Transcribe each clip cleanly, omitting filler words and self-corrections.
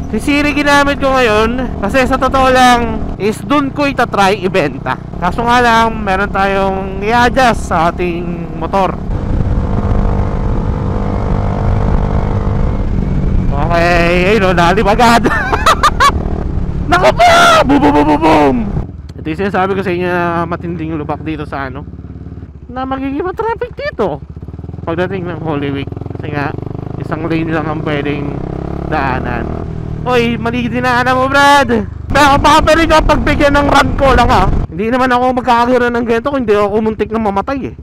Si Siri ginamit ko ngayon kasi sa totoo lang is dun ko itatry ibenta. Kaso nga lang meron tayong i-adjust sa ating motor. Okay, ayun o, nalibagad. Naku pa! Boom, boom, boom, boom, boom! Ito yung sinasabi ko sa inyo na matinding lubak dito sa ano, na magiging traffic dito pagdating ng Holy Week. Kasi nga, isang lane lang ang pwedeng daanan. Oy, mali dinaanan mo, Brad! Baka pwede ka pagbigyan ng run ko lang ha. Hindi naman ako magkakaroon ng ganito kung hindi ako muntik na mamatay eh.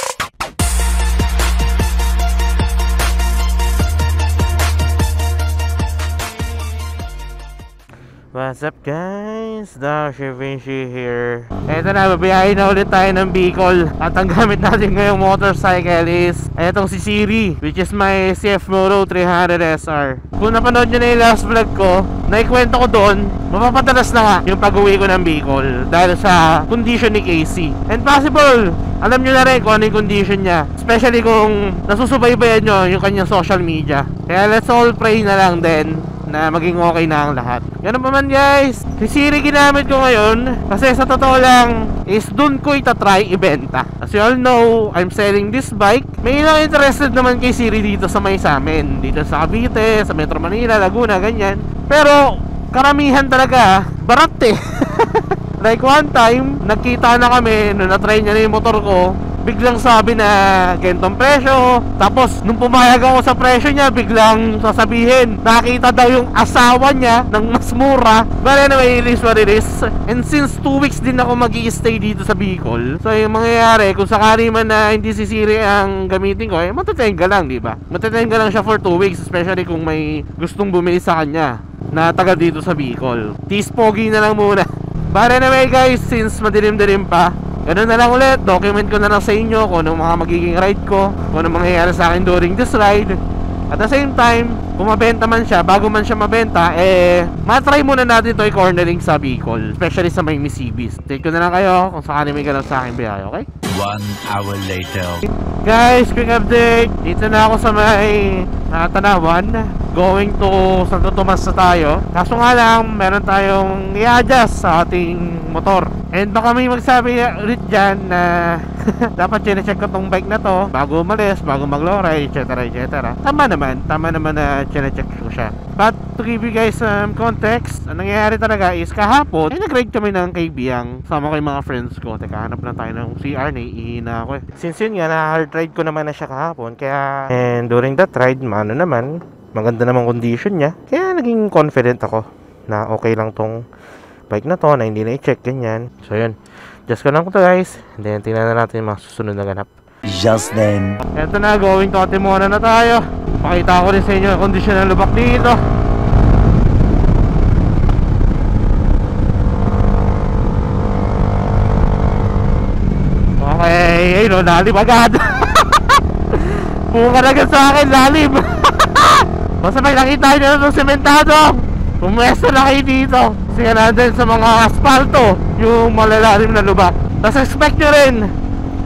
What's up guys? Dasher Vinci here. Eto na, babiyahin na ulit tayo ng Bicol. At ang gamit natin ngayong motorcycle is etong si Siri, which is my CF Moto 300 SR. Kung napanood nyo na yung last vlog ko, naikwento ko doon, mapapadalas na nga yung pag-uwi ko ng Bicol dahil sa condition ni Casey. And possible, alam nyo na rin kung ano yung condition niya, especially kung nasusubaybayan nyo yung kanyang social media. Kaya let's all pray na lang din na maging okay na ang lahat. Ganun pa man guys, si Siri ginamit ko ngayon kasi sa totoo lang is dun ko itatry ibenta. As you all know, I'm selling this bike. May ilang interested naman kay Siri dito sa may samin, dito sa Cavite, sa Metro Manila, Laguna, ganyan. Pero karamihan talaga barat eh. Like one time, nagkita na kami nung na-try niya na yung motor ko. Biglang sabi na gantong presyo. Tapos nung pumayag ako sa presyo niya, biglang sasabihin nakita daw yung asawa niya ng mas mura. But anyway, it is what it is. And since 2 weeks din ako mag-i-stay dito sa Bicol, so yung mangyayari, kung sakali man na hindi si Siri ang gamitin ko, matatenga lang, di ba? Matatenga lang siya for 2 weeks, especially kung may gustong bumili sa kanya na taga dito sa Bicol. Pogi na lang muna. But anyway guys, since madilim-dilim pa, ganun na lang ulit, document ko na lang sa inyo kung anong mga magiging ride ko, kung anong mangyayari sa akin during this ride. At the same time, kung mabenta man siya, bago man siya mabenta, matry muna natin ito i-cornering sa Bicol, especially sa may Misibis. Take ko na lang kayo kung sakali may ganun sa akin biyahe, okay? 1 hour later. Guys, quick update. Dito na ako sa may Tanawan. Going to Santo Tomas na tayo. Kaso nga lang, meron tayong i-adjust sa ating motor. And baka may magsabi ulit dyan na dapat chine-check ko tong bike na to bago umalis, bago mag-lowride, etc, etc. Tama naman na chine-check ko siya. But to give you guys some context, ang nangyayari talaga is kahapon nag-ride kami ng Kaibiyang sama ko yung mga friends ko. Teka, hanap lang tayo ng CR, naiihina ako eh. Since yun nga, na-hard ride ko naman na siya kahapon, kaya and during that ride, maganda namang condition niya, kaya naging confident ako na okay lang tong bike na to, na hindi na i-check, ganyan. So yun, just ko lang to guys, and then tingnan na natin yung mga susunod na ganap. Just then, eto na, going to Atimona na tayo. Pakita ko rin sa inyo yung kondisyon ng lubak dito. Okay, ayun o, nalibagad. Buka na agad sa akin, lalim. Basta pag nakita nyo na itong sementado, pumwesto na kayo dito. Kasi nga nandun sa mga asfalto yung malalalim na lubak. Tapos expect nyo rin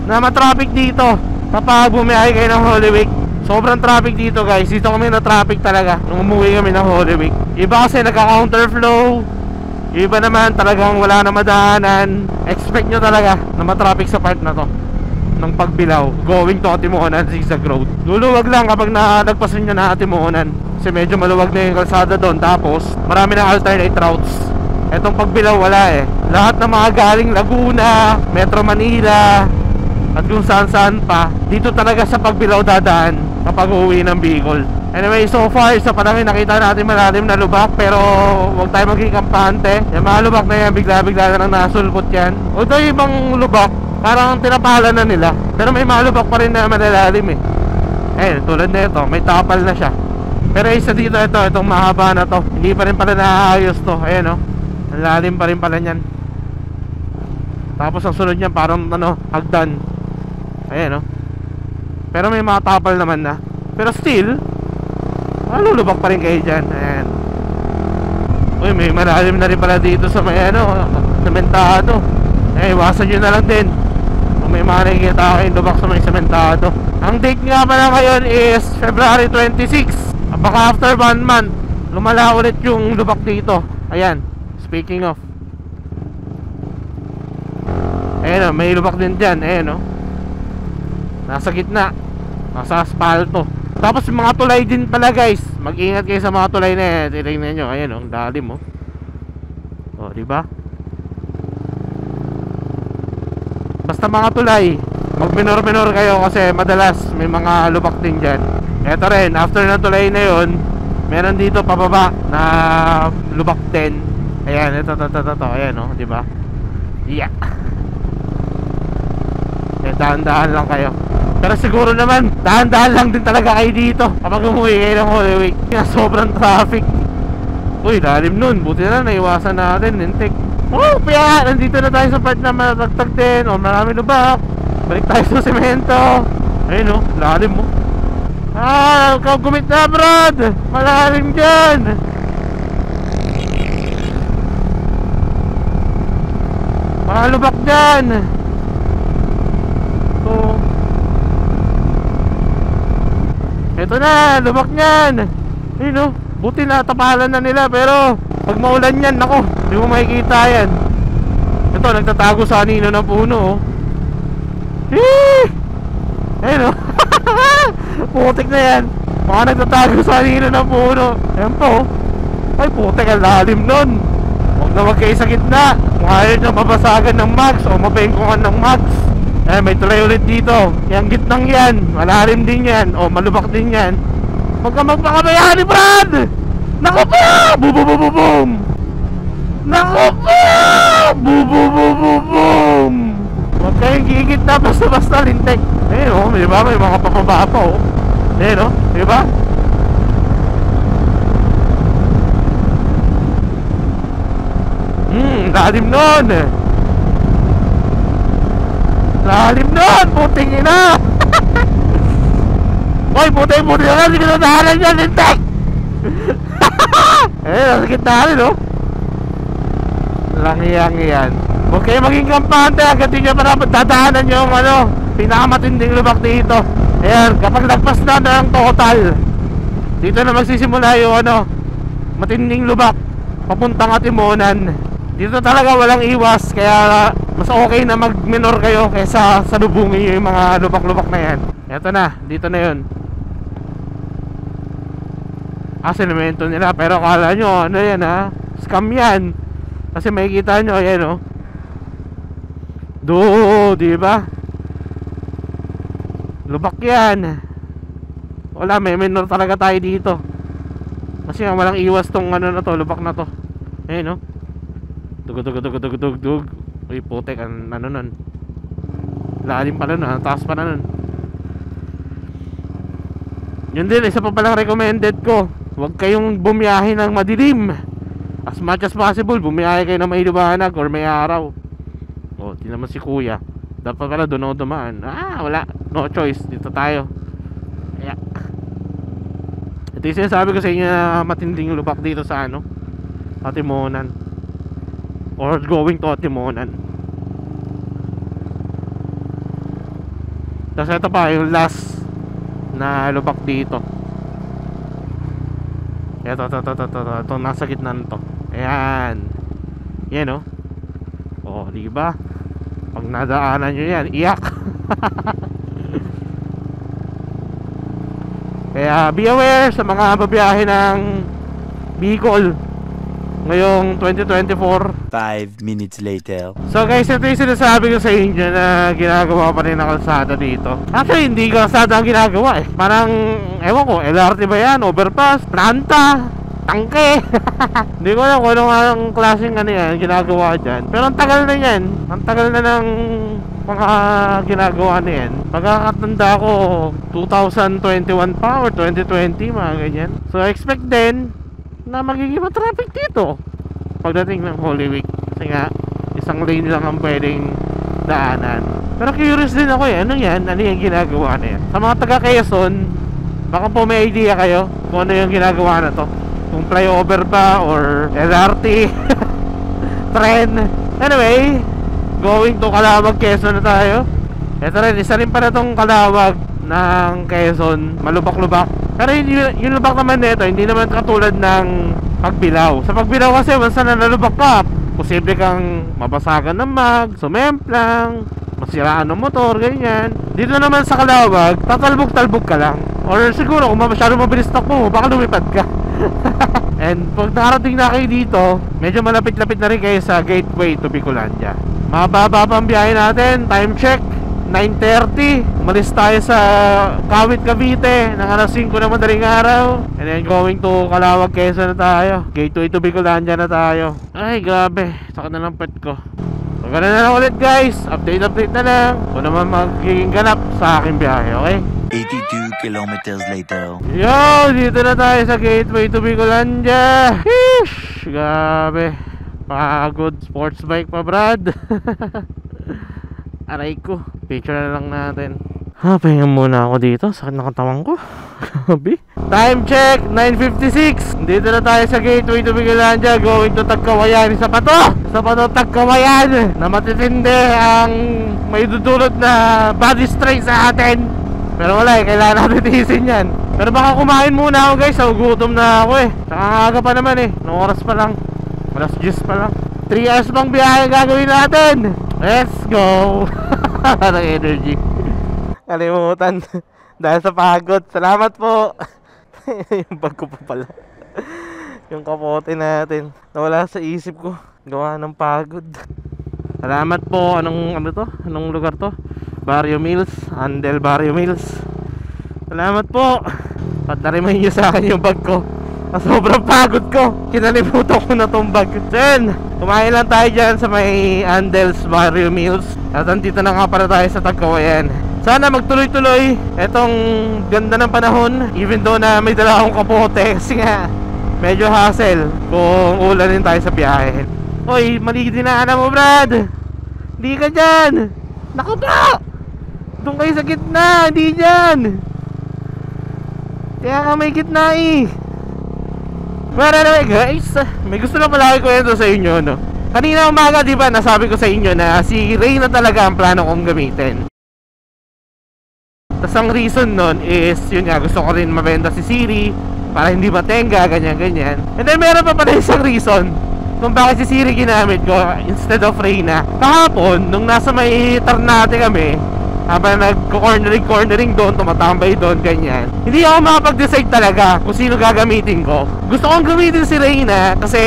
na matraffic dito kapag bumiyahe kayo ng Holy Week. Sobrang traffic dito guys. Dito kami na traffic talaga nung umuwi kami ng Holy Week. Iba kasi nagka-counterflow, iba naman talagang wala na madaanan. Expect nyo talaga na matraffic sa part na to ng pagbilaw going to Atimonan zigzag road. Luluwag lang kapag nalagpasan nyo na Atimonan kasi medyo maluwag na yung kalsada doon. Tapos marami ng alternate routes. Etong pagbilaw wala eh. Lahat ng mga galing Laguna, Metro Manila at kung saan pa, dito talaga sa pagbilaw dadaan kapag uuwi ng Bicol. Anyway, so far sa panahon nakita natin malalim na lubak, pero huwag tayo maging kampante. Yung mga lubak na yan, bigla-bigla na lang nasulpot yan. Although yung ibang lubak parang tinapalan na nila, pero may mga lubak pa rin na malalalim eh. Ayun, tulad na ito, may tapal na siya. Pero isa dito, itong mahaba na to, hindi pa rin pala naayos to. Ayan o, ang lalim pa rin pala nyan. Tapos ang sunod niyan parang hagdan. Ayan o, pero may mga tapal naman na. Pero still, lulubak pa rin kayo dyan. Ayan. Uy, may malalim na rin pala dito sa may sementado. Iwasan nyo na lang din kung may mga nakikita kayong lubak sa may sementado. Ang date nga pala ngayon is February 26. Baka after 1 month lumala ulit yung lubak dito. Ayan, speaking of, ayan o, may lubak din dyan. Ayan o, nasa gitna, nasa asfalto. Tapos yung mga tulay din pala guys, mag-ingat kayo sa mga tulay na yan. Titignan nyo, ayan o, lalim o. O, diba? Basta mga tulay, mag-minor kayo kasi madalas may mga lubak din dyan. Eto rin, after ng tulay na yun, meron dito pababa na lubak din. Ayan, ito, ayan o, diba? Yeah. Eh, dahan-dahan lang kayo. Pero siguro naman, dahan-dahan lang din talaga kayo dito kapag umuwi kayo ng Holy Week. Sobrang traffic. Uy, lalim nun. Buti na naiwasan natin, lintik. Oh, kaya nandito na tayo sa part na matatagtag din. O, marami lubak. Balik tayo sa semento. Ayun o, lalim mo. Ah, ikaw gumit na, Brad. Malalim dyan. Mga lubak dyan. So, eto na, lubak nyan. Ayun o, buti na tapalan na nila. Pero pag maulan yan, nako, hindi mo makikita yan. Ito, nagtatago sa anino ng puno oh. Ayun o. Putik na yan. Mga nagtatago sa anino ng puno. Ayan po. Ay putik, ang lalim nun. Huwag na wag kayo sa gitna. Kung ayaw nyo mabasagan ng mags o mabengkongan ng mags. Eh, may tulay ulit dito. Yang gitnang yan, malalim din yan. O malubak din yan. Huwag ka magpakabayani, Brad. Naku po! Boom! Naku po! Boom! Huwag kayong gigit na basta-basta lintek. Ayun o, diba? May mga papaba pa o. Ayun o, diba? Lalim nun. Lalim nun, puting ina. Hoy, puting na. Hindi ko natahanan yan, lintek. Nasa gitna rin o. Lahiyang yan. Huwag kayo maging kampante agad din nyo para dadaanan nyo yung pinakamatinding lubak dito. Ayan, kapag lagpas na ng total, dito na magsisimula yung matinding lubak papuntang Atimonan. Dito talaga walang iwas, kaya mas okay na mag-minor kayo kaysa salubungin nyo yung mga lubak-lubak na yan. Eto na, dito na yun. Sinemento nila, pero akala nyo yan scam yan. Kasi makikita nyo, ayan diba? Lubak yan. Wala, may minor talaga tayo dito. Kasi walang iwas tong na to, lubak na to. Ayan Dug. Uy, putek, nun. Lalim pala nun, ang taas pa na nun. Yun din, isa pa palang recommended ko. Huwag kayong bumiyahe ng madilim. As much as possible, bumiyahe kayo na may liwanag or may araw. O, di naman si kuya. Dapat pala doon ako dumaan. Wala, no choice, dito tayo. Kaya ito yung sinasabi ko sa inyo na matinding lubak dito sa Atimonan, or going to Atimonan. Tapos ito pa yung last na lubak dito. Ito nasa gitna nito. Ayan. Yan o, diba? Pag nadaanan nyo yan, iyak. Kaya be aware sa mga babiyahe ng Bicol ngayong 2024. 5 minutes later. So guys, ito yung sinasabi ko sa inyo na ginagawa pa rin na kalsada dito. Actually, hindi kalsada ang ginagawa Parang, ewan ko, LRT ba yan? Overpass? Planta? Tangke? Hindi ko alam kung anong klaseng yan ginagawa dyan. Pero ang tagal na yan. Ang tagal na ng mga ginagawa na yan. Pagkakatanda ko 2021 pa or 2020, mga ganyan. So expect din na magiging traffic dito pagdating ng Holy Week. Kasi nga, isang lane lang ang pwedeng daanan. Pero curious din ako ano yan? Ano yung ginagawa na yan? Sa mga taga Quezon, baka po may idea kayo kung ano yung ginagawa na to. Kung flyover ba or LRT tren. Anyway, going to Calawag, Quezon na tayo. Ito rin, isa rin pala tong Calawag ng Quezon. Malubak-lubak. Pero yung lubak naman nito, hindi naman katulad ng pagbilaw. Sa pagbilaw kasi, once na nalubak ka, posible kang mabasagan ng mag, sumemplang, masiraan ng motor, ganyan. Dito naman sa Kalawag, tatalbog-talbog ka lang. Or siguro kung masyado mabilis takbo mo, baka lumipad ka. And pag nakarating na kayo dito, medyo malapit-lapit na rin kayo sa gateway to Bicolandia. Mababa pa ang biyahe natin. Time check 9:30. Umalis tayo sa Kawit, Cavite ng alas 5 na madaling araw. And then going to Calawag, Quezon na tayo. Gateway to Bicolandia na tayo. Ay grabe, sakit na ng pet ko. So ganun na lang ulit guys. Update na lang kung naman magiging ganap sa aking biyahe, okay? 82 kilometers later. Yo, dito na tayo sa Gateway to Bicolandia. Sheesh, grabe. Pagod, sports bike pa Brad. Aray ko, picture na lang natin. Pahinga muna ako dito, sakit na katawan ko. Grabe. Time check, 9:56. Dito na tayo sa Gateway to Bicolandia, going to Tagkawayan. Isa pa to, Tagkawayan, na matitindi ang may dudulot na body strain sa atin. Pero wala kailangan natin tiisin yan. Pero baka kumain muna ako guys, gutom na ako eh. Saka aga pa naman eh, noong oras pa lang, alas 10 pa lang. 3 hours pang biyahe gagawin natin. Let's go. Parang energy. Kalimutan. Dahil sa pagod. Salamat po. Yung bag ko pa pala. Yung kapote natin nawala sa isip ko, gawa ng pagod. Salamat po. Anong to? Anong lugar to? Barrio Mills, Andel Barrio Mills. Salamat po. Patarimahin nyo sa akin yung bag ko. Sobrang pagod ko, kinalimutan ko na tong bag. Then, kumain lang tayo dyan sa may Andel's Barrio Mills. At andito na nga para tayo sa Tagkawayan. Sana magtuloy-tuloy etong ganda ng panahon, even though na may dala akong kapote. Kasi nga, medyo hassle kung ulanin tayo sa biyahe. Hoy, mali dinaanan mo Brad. Hindi ka dyan. Naku po, doon kayo sa gitna, hindi dyan. Kaya nga may gitna eh. But anyway guys, may gusto na pala ko kwento sa inyo, no? Kanina umaga diba nasabi ko sa inyo na si Ray na talaga ang plano kong gamitin. Tas ang reason nun is, yun nga, gusto ko rin mabenta si Siri para hindi matenga, ganyan-ganyan. And then meron pa pala isang reason kung bakit si Siri ginamit ko instead of Reyna. Kahapon, nung nasa may Ternate kami, habang nag-cornering doon, tumatambay doon, ganyan, hindi ako makapag-decide talaga kung sino gagamitin ko. Gusto kong gamitin si Reyna kasi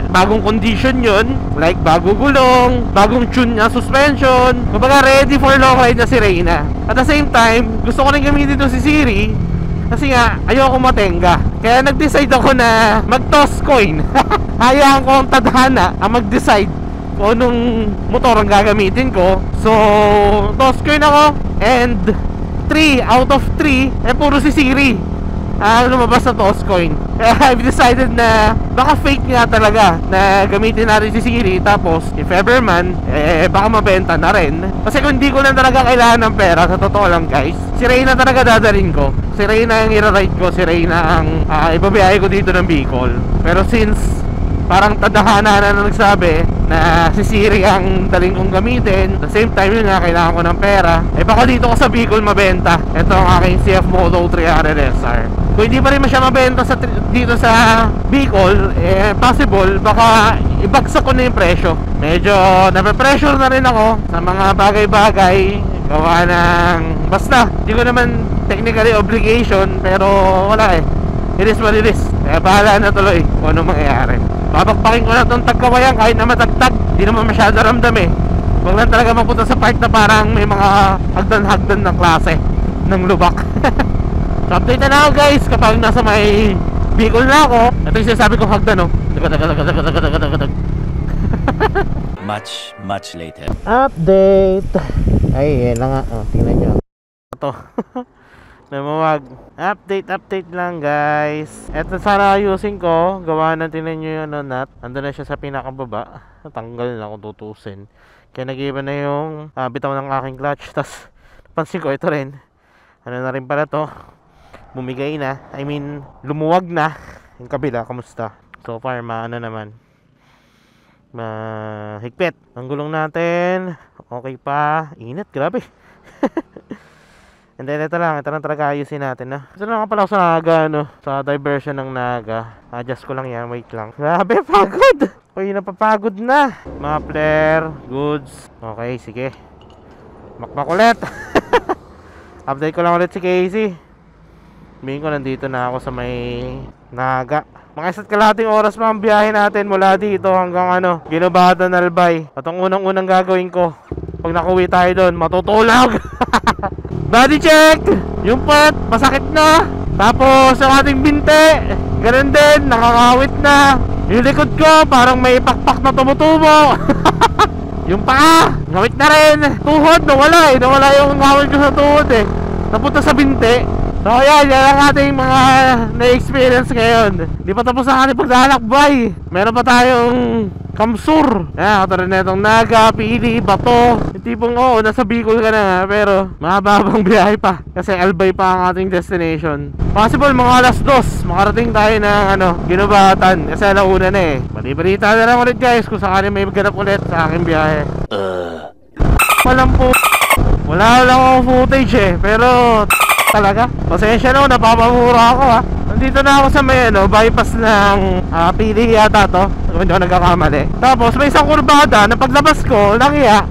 bagong condition yun, like bago gulong, bagong tune niya, suspension. Kumbaga ready for long ride na si Reyna. At the same time, gusto ko rin gamitin to si Siri kasi nga, ayoko matenga. Kaya nag-decide ako na mag-toss coin. Hayaan ko ang tadhana ang mag-decide kung anong motor ang gagamitin ko. So, toss coin ako. And 3 out of 3 puro si Siri lumabas na toss coin. Kaya I've decided na baka fake nga talaga na gamitin natin si Siri. Tapos, if ever man, baka mabenta na rin. Kasi kung hindi ko lang talaga kailangan ng pera, sa totoo lang guys, si Reyna talaga dadalhin ko. Si Reyna ang ira-ride ko. Si Reyna ang ibabiyahe ko dito ng Bicol. Pero since parang tadhana na nagsabi na si Siri ang daling kong gamitin, at the same time yun nga, kailangan ko ng pera, baka dito ko sa Bicol mabenta ito ang aking CF Moto 300 SR. Kung hindi pa rin siya mabenta dito sa Bicol, possible baka ibagsak ko na yung presyo. Medyo nape-pressure na rin ako sa mga bagay-bagay gawa ng, basta hindi ko naman technically obligation, pero wala it is what it is. Kaya bahala na tuloy kung ano mangyayari. Babakpakin ko na itong Tagkawayan kahit na matagtag, di naman masyado ramdam eh. Huwag lang talaga mapunta sa part na parang may mga hagdan-hagdan ng klase ng lubak. So update na ako guys kapag nasa may Bicol na ako. Ito yung sinasabi kong hagdan, no? Much later. Update. Ay, yan na nga. Tingnan nyo. Ito. Namawag. Update lang guys. Eto sana ayusin ko. Gawa na, tingnan nyo yung nut. Andun na siya sa pinakababa. Natanggal na kung tutusin. Kaya nag-iba na yung bitaw ng aking clutch. Tapos pansin ko ito rin. Ano na rin pala to, bumigay na. I mean, lumuwag na. Yung kabila, kamusta? So far, maano naman, mahigpit. Ang gulong natin okay pa. Init, grabe. And then ito lang talaga ayusin natin na. Ito na nga pala ako sa Naga, no? Sa diversion ng Naga. Adjust ko lang yan, wait lang. Grabe, pagod! Uy, napapagod na. Muffler, goods. Okay, sige. Makmak ulit. Update ko lang ulit si Casey. Sabihin ko nandito na ako sa may Naga. Mga isa't kalahating oras pa ang biyahe natin mula dito hanggang Ginobatan, Albay. At ang unang-unang gagawin ko, pag nakuwi tayo doon, matutulog. Body check! Yung pot, masakit na. Tapos yung ating binte, ganun din, nakakawit na. Yung likod ko, parang may pakpak na tumutubo. Yung paa, ngawit na rin. Tuhod, nawala nawala yung ngawit ko sa tuhod napunta sa binte. So yan ang ating mga na-experience ngayon. Di pa tapos ang ating paglalakbay. Meron pa tayong Kamsur. Katulad na itong Naga, Pili, Bato. Yung tipong nasa Bicol ka na pero mahabang biyahe pa. Kasi Albay pa ang ating destination. Possible mga alas 2 makarating tayo ng Ginobatan. Kasi alauna na Balibalita na lang ulit guys kung sakali may ganap ulit sa aking biyahe. Wala lang akong footage pero talaga. Pasensya na, napapamura ako Nandito na ako sa may bypass ng Pili yata to. Kung hindi ako nagkakamali. Tapos may isang kurbada na paglabas ko,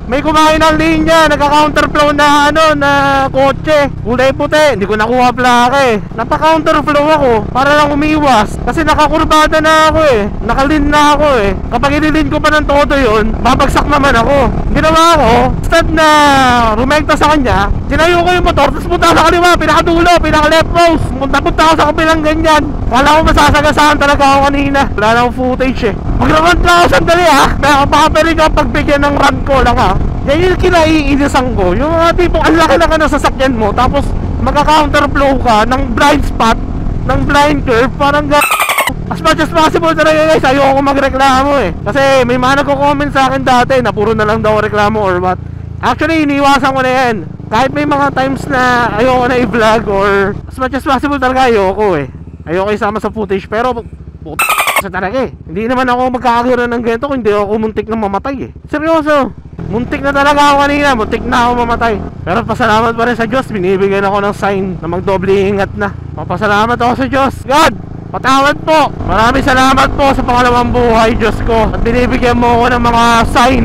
may kumain ng linya, nagka-counterflow na na kotse. Kulay puti, hindi ko nakuha plaka Napa-counterflow ako para lang umiwas. Kasi nakakurbada na ako nakalin na ako Kapag ililin ko pa ng todo yun, babagsak naman ako. Ginawa ko, instead na rumekta sa kanya, tinayo ko yung motor, tapos punta sa kaliwa, pinakadulo, pinaka-left post. Punta ako sa kabilang ganyan. Kala ko masasagasaan talaga ako kanina. Wala na akong footage Mag-run lang ako sandali baka pwede ka pagbigyan ng run ko lang Yan yung kinaiinisan ko. Yung mga tipong ang laki lang sasakyan mo, tapos magka-counterflow ka ng blind spot, ng blind curve, parang as much as possible talaga guys, ayoko magreklamo Kasi may mga nagko-comment sa akin dati na puro na lang daw reklamo or what. Actually, iniiwasan ko na yan. Kahit may mga times na ayoko na i-vlog or as much as possible talaga ayoko Ayoko isama sa footage pero sa talaga Hindi naman ako magkakaroon ng ganito kung hindi ako muntik na mamatay Seryoso. Muntik na talaga ako kanina, muntik na ako mamatay. Pero pasalamat pa rin sa Diyos, binibigyan ako ng sign na magdoble ingat na. Papasalamat ako sa Diyos. God, patawad po. Maraming salamat po sa pangalawang buhay, Diyos ko. At binibigyan mo ako ng mga sign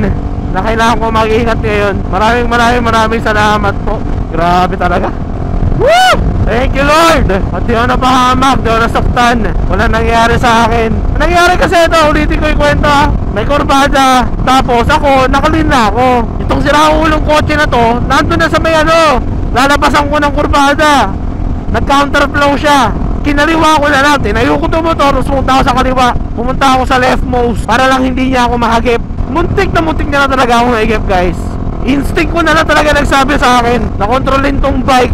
na kailangan ko mag-ingat ngayon. Maraming salamat po. Grabe talaga. Woo! Thank you Lord. At di ako napahamak, di ako nasaktan. Walang nangyari sa akin. Ang nangyari kasi ito, ulitin ko yung kwento May kurbada, tapos ako, nakalin na ako. Itong siraulong kotse na to, nandun na sa may lalabasan ko ng kurbada. Nag-counterflow siya. Kinaliwa ko na lang, tinayo ko ito motor, tapos pumunta ako sa kaliwa. Pumunta ako sa leftmost para lang hindi niya ako mahagip. Muntik na talaga ako mahagip guys. Instinct ko na talaga nagsabi sa akin na kontrolin tong bike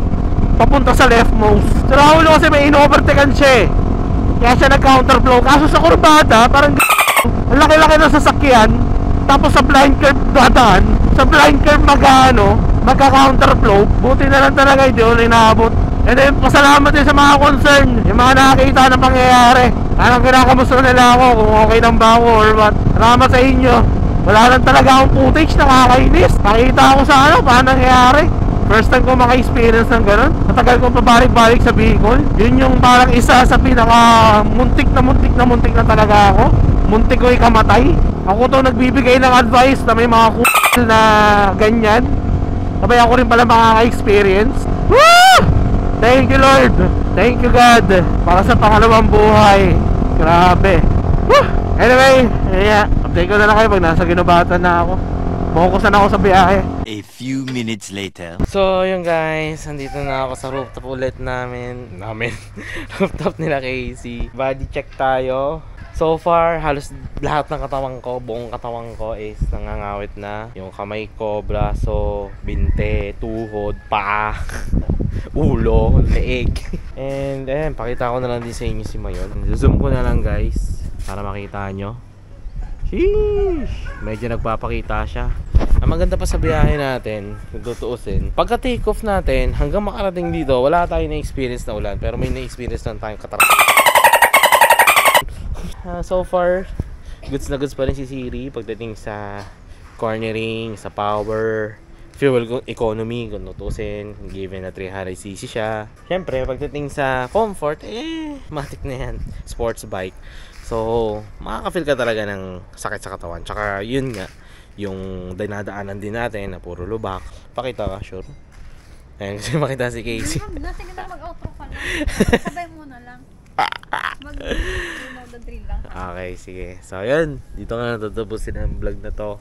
papunta sa leftmost. Si Raul kasi may in-overtaken siya kaya siya nag-counterflow. Kaso sa kurbada, parang ang laki-laki ng sasakyan. Tapos sa blind curve dadaan. Sa blind curve magka-counterflow. Buti na lang talaga hindi ko inaabot. And then pasalamat din sa mga concern, yung mga nakakita na pangyayari. Parang kinakamusta nila ako kung okay lang ba ako or what. Salamat sa inyo. Wala lang talaga akong footage, nakakainis. Nakita ako sa paano nangyayari. First time ko maka-experience ng ganun. Matagal ko pabalik-balik sa Bicol. Yun yung parang isa sa pinaka muntik na talaga ako. Muntik ko ikamatay. Ako to nagbibigay ng advice na may mga na ganyan. Sabay ako rin pala makaka-experience. Woo! Thank you Lord. Thank you God. Para sa pangalawang buhay. Grabe. Woo! Anyway, update ko na lang kayo pag nasa Ginobatan na ako. Focus na ako sa biyahe. A few minutes later. So yun guys, nandito na ako sa rooftop ulit namin rooftop nila Casey. Body check tayo. So far, halos lahat ng katawan ko, buong katawan ko is nangangawit na. Yung kamay ko, braso, binte, tuhod, paa, ulo, leeg. And ayan, pakita ko na lang din sa inyo si Mayon. Zoom ko na lang guys para makita nyo. Sheesh! Medyo nagpapakita siya. Ang maganda pa sa biyahe natin, kung tutuusin, pagka take off natin, hanggang makarating dito, wala tayong na-experience na ulan. Pero may na-experience lang tayong so far, goods na goods pa rin si Siri pagdating sa cornering, sa power, fuel economy kung tutusin, given na 300cc siya. Syempre, pagdating sa comfort, matik na yan, sports bike. So, makaka-feel ka talaga ng sakit sa katawan. Tsaka, yun nga, yung dinadaanan din natin na puro lubak. Pakita ka, sure? Ayun, kasi makita si Casey. Sige na, mag-outro ka lang. Sabay mo na lang. Mag-the drill lang. Okay, sige. So, yun. Dito nga natatapusin ang vlog na to.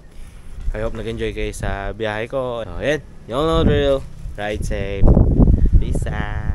I hope nag-enjoy kayo sa biyahe ko. So, yun. Yung no drill. Ride safe. Peace out.